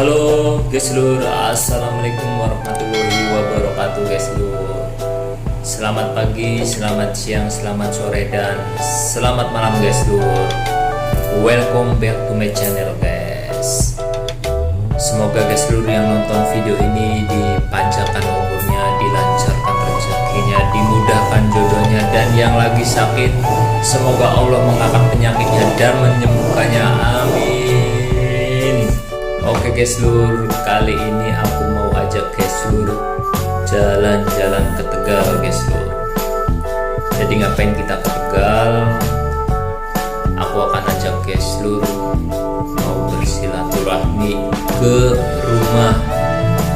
Halo guys lur, assalamualaikum warahmatullahi wabarakatuh guys lur. Selamat pagi, selamat siang, selamat sore, dan selamat malam guys lur. Welcome back to my channel guys. Semoga guys lur yang nonton video ini dipanjangkan umurnya, dilancarkan rezekinya, dimudahkan jodohnya, dan yang lagi sakit semoga Allah mengangkat penyakitnya dan menyembuhkannya, amin. Oke guys lur, kali ini aku mau ajak guys lur jalan-jalan ke Tegal guys lur. Jadi ngapain kita ke Tegal? Aku akan ajak guys lur mau bersilaturahmi ke rumah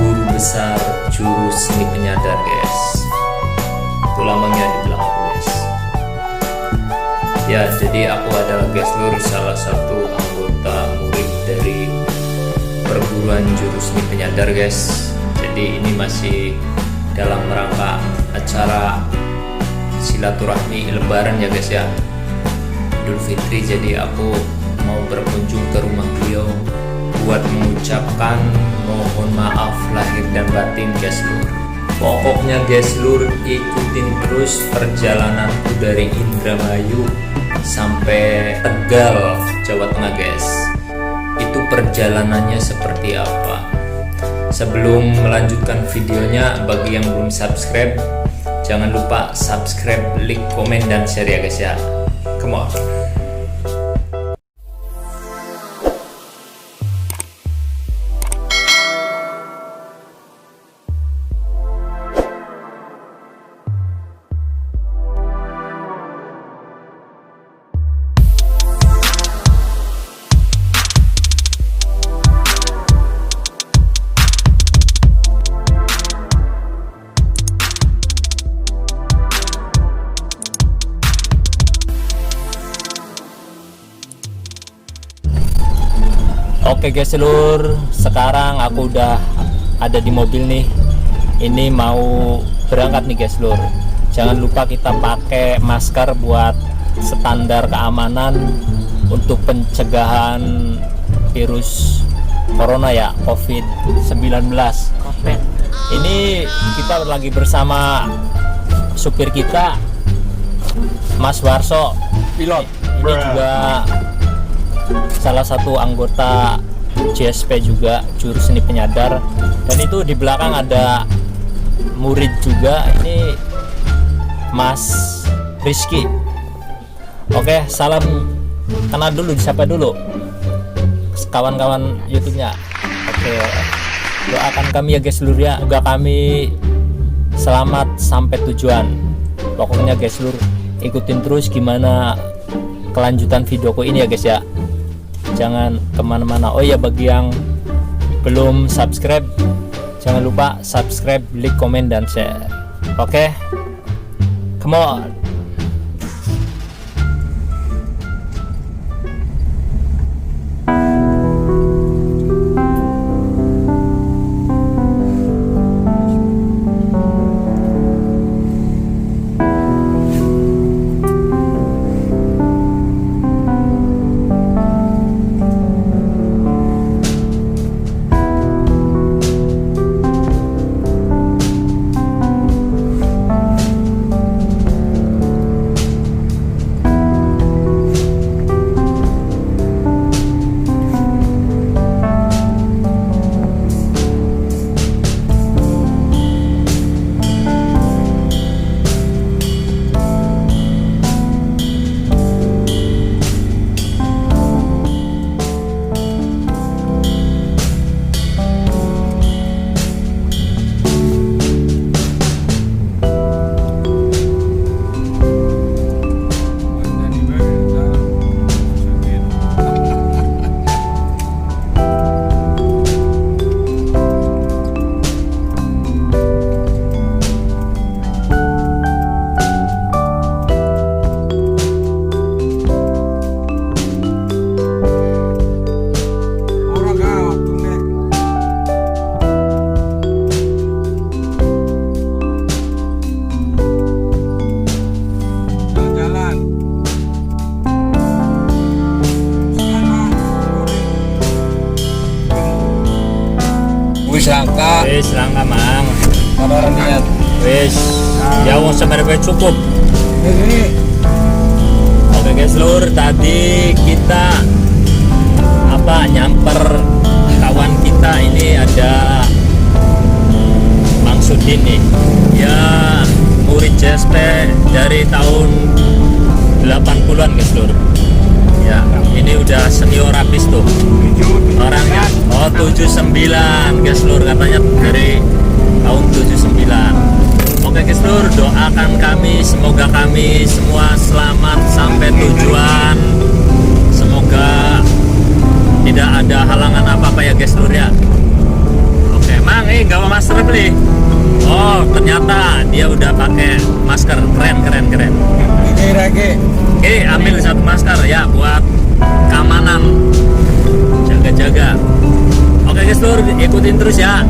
guru besar juru seni penyadar guys. Itu lambangnya di belakang guys. Ya, jadi aku adalah guys lur salah satu anggota murid dari perguruan juru seni penyadar guys. Jadi ini masih dalam rangka acara silaturahmi lebaran ya guys ya, Idul Fitri. Jadi aku mau berkunjung ke rumah beliau buat mengucapkan mohon maaf lahir dan batin guys lur. Pokoknya guys lur, ikutin terus perjalananku dari Indramayu sampai Tegal, Jawa Tengah guys. Itu perjalanannya seperti apa. Sebelum melanjutkan videonya, bagi yang belum subscribe, jangan lupa subscribe, like, komen, dan share ya guys ya. Come on. Oke guys lur, sekarang aku udah ada di mobil nih. Ini mau berangkat nih guys lur. Jangan lupa kita pakai masker buat standar keamanan untuk pencegahan virus corona ya, COVID-19. Ini kita lagi bersama supir kita, Mas Warso, pilot. Ini juga salah satu anggota JSP juga, juru seni penyadar. Dan itu di belakang ada murid juga, ini Mas Rizky. Oke, salam kenal dulu, siapa dulu kawan-kawan YouTube-nya. Oke, doakan kami ya guys lur ya, semoga kami selamat sampai tujuan. Pokoknya guys lur, ikutin terus gimana kelanjutan videoku ini ya guys ya. Jangan kemana-mana. Oh ya, bagi yang belum subscribe, jangan lupa subscribe, like, komen, dan share. Oke, come on. Wis langka. Wis langka mang. Kabar niat. Wis. Ya wong sebenarnya cukup. Ini Oke guys lur, tadi kita nyamper kawan kita ini ada Mang Sudin nih. Ya murid JSP dari tahun 80-an guys lur. Ya, ini udah senior habis tuh orangnya. Oh 79 guys lur, katanya dari tahun 79. Oke guys lur, doakan kami, semoga kami semua selamat sampai tujuan. Semoga tidak ada halangan apa-apa ya guys lur ya. Oke Mang, gak mau masker beli. Oh ternyata dia udah pakai masker, keren. lagi. Oke, ambil satu masker ya buat keamanan, jaga-jaga. Oke guys lur, ikutin terus ya.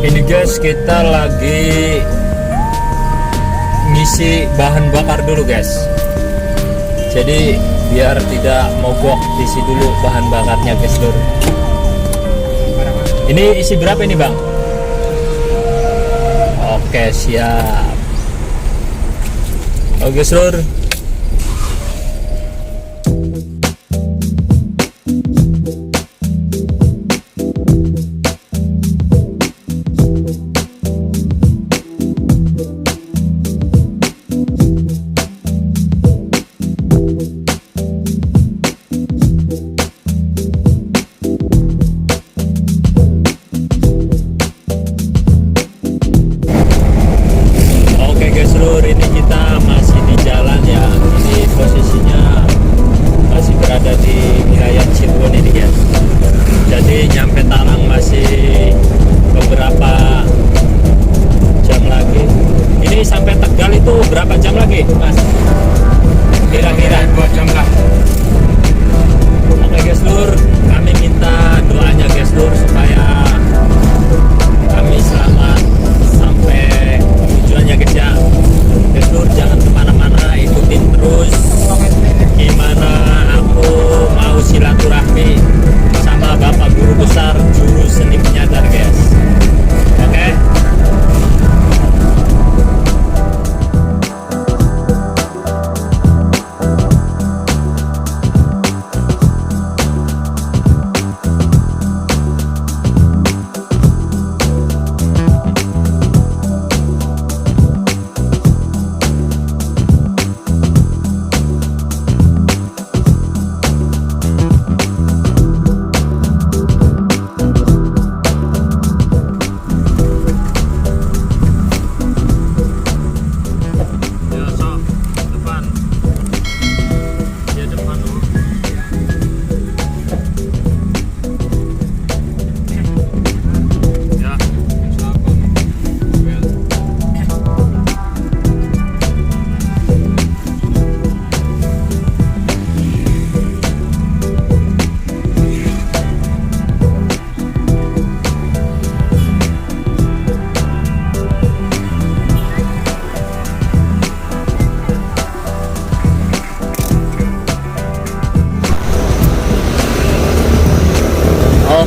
Ini guys, kita lagi ngisi bahan bakar dulu guys. Jadi biar tidak mogok, isi dulu bahan bakarnya guys lur. Ini isi berapa ini bang? Oke siap. Oke guys lur. Ini kita masih di jalan ya.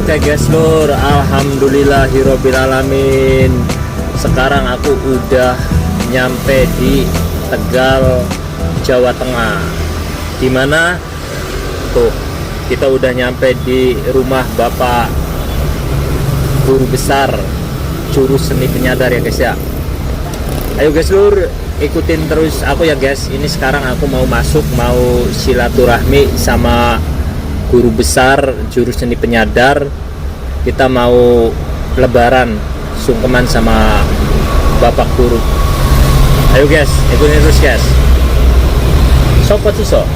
Oke guys lur, alhamdulillahirobbilalamin. Sekarang aku udah nyampe di Tegal, Jawa Tengah. Dimana tuh kita udah nyampe di rumah Bapak Guru Besar Juru Seni Penyadar ya guys ya. Ayo guys lur, ikutin terus aku ya guys. Ini sekarang aku mau masuk, mau silaturahmi sama Guru Besar Juru Seni Penyadar. Kita mau lebaran sungkeman sama Bapak Guru. Ayo guys, ikutin terus guys. Sopo sih so?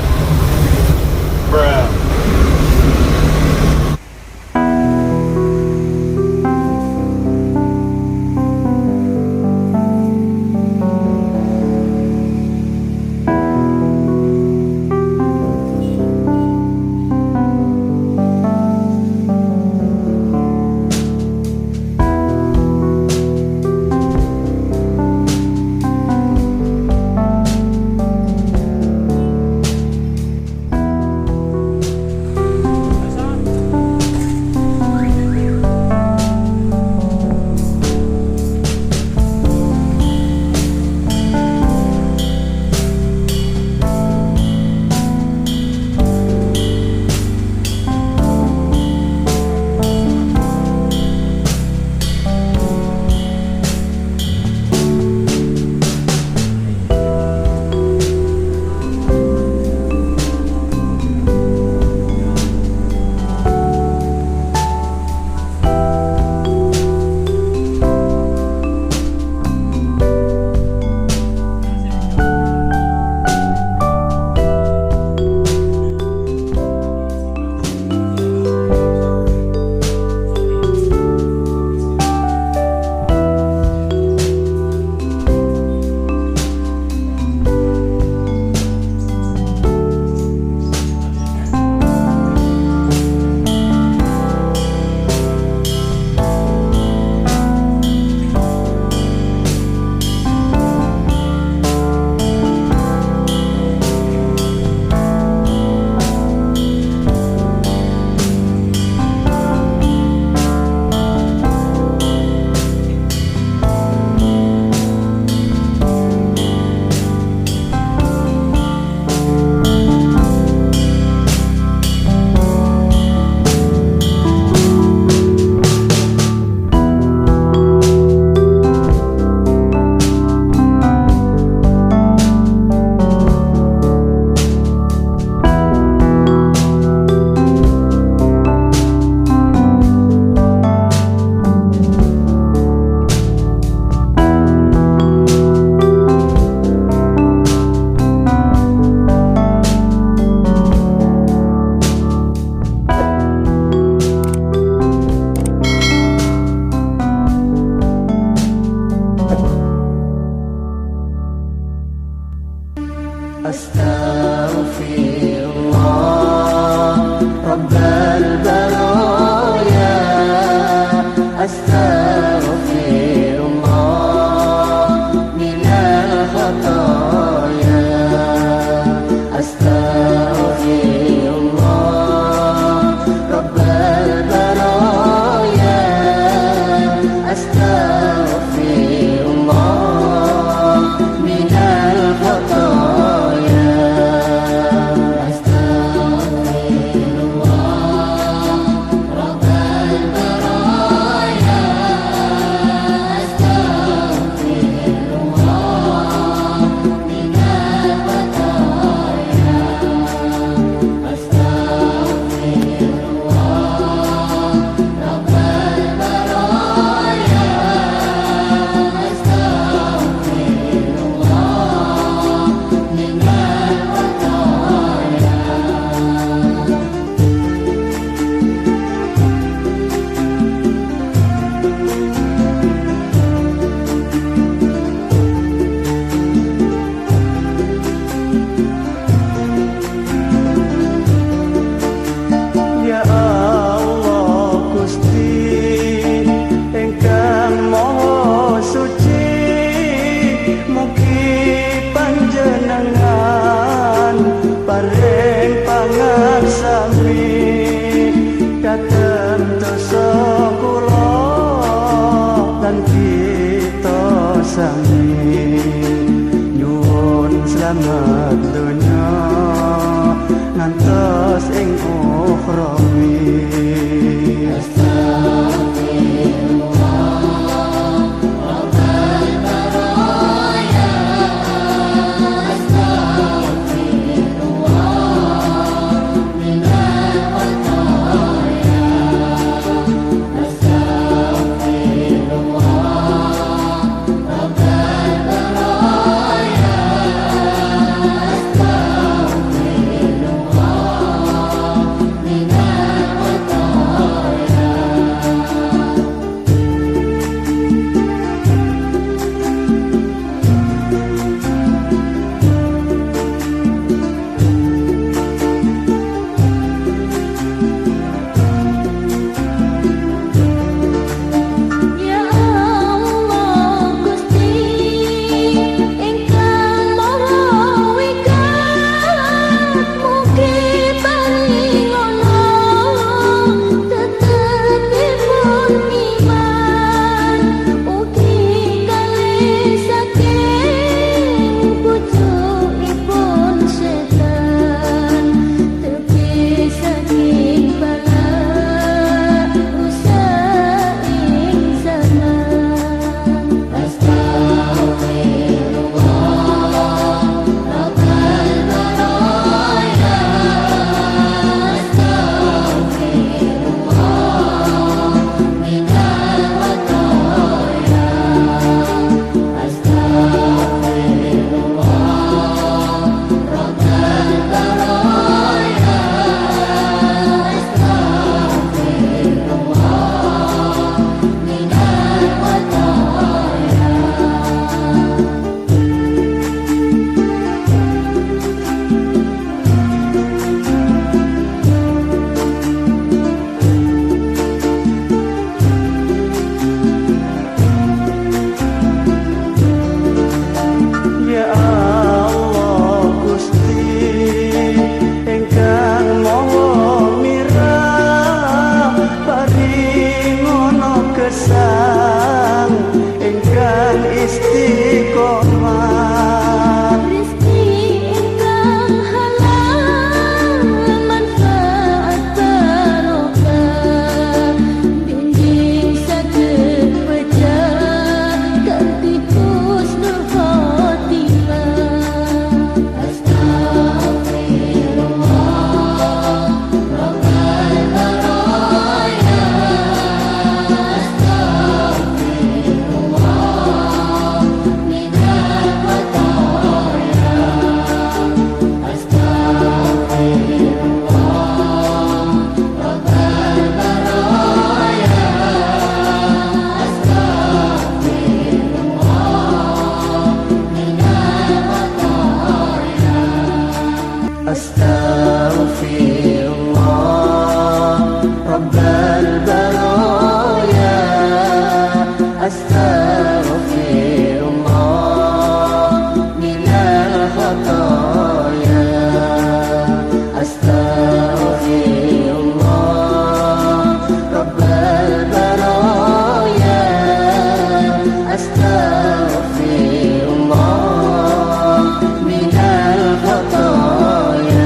sami nyuwun selamat dunya ngantos ing ukhrawi. Sang ingkang istiqomah rezeki ingkang halal manfaat barokah bimbing saged pecah kanthi husnul khotimah. Astagfirullah Rabbal baraya. Astaghfirullah Rabbal baraya. Astaghfirullah minal khataya. Astaghfirullah Rabbal baraya. Astaghfirullah minal khataya.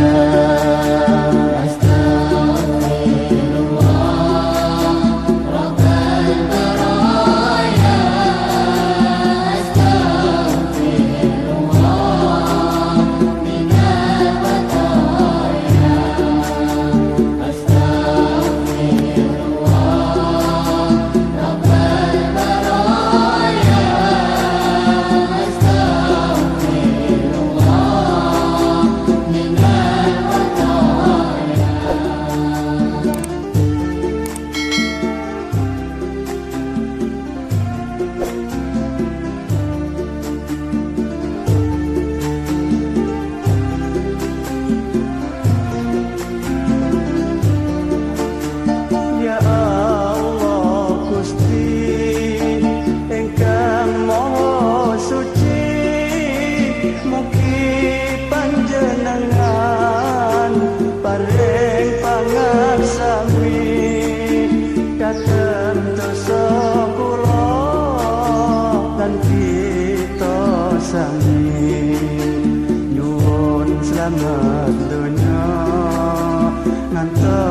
Dateng dosa kula kanthi sami nyuwun selamat donya ngantos